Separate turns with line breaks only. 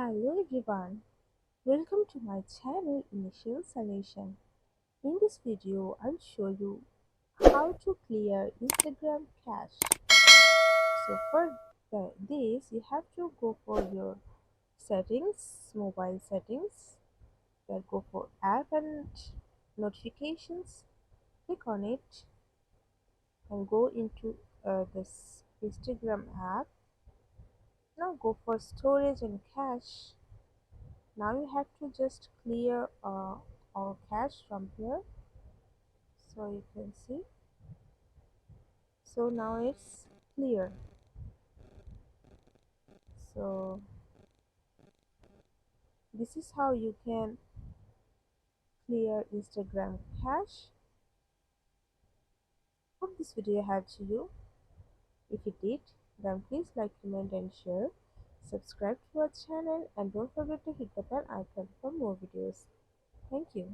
Hello everyone, welcome to my channel Initial Solution. In this video, I'll show you how to clear Instagram cache. So for this, you have to go for your settings, mobile settings, then go for app and notifications, click on it and go into this Instagram app. Now go for storage and cache. Now you have to just clear our cache from here, so you can see. So now it's clear. So this is how you can clear Instagram cache. Hope this video helped you. If it did, then please like, comment and share. Subscribe to our channel and don't forget to hit the bell icon for more videos. Thank you.